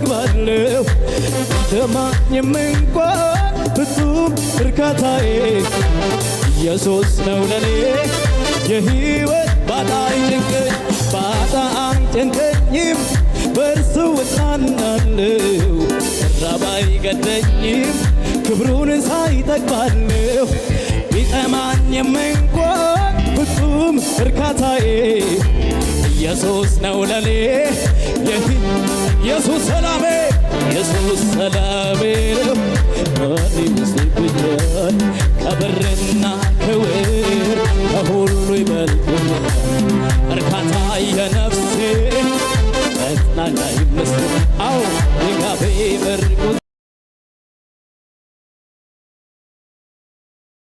ጠግባለሁ ተማኝም እንኳን ፍጹም እርካታዬ ኢየሱስ ነው ለኔ የሕይወት ባጣኝ ጭንቀኝም በእርሱ እጽናናለሁ ራብ አይገደኝም ክብሩን ሳይ ጠግባለሁ ቢጠማኝም እንኳን ፍጹም እርካታዬ ኢየሱስ ነው ለኔ ኢየሱስ ሰላሜ ነው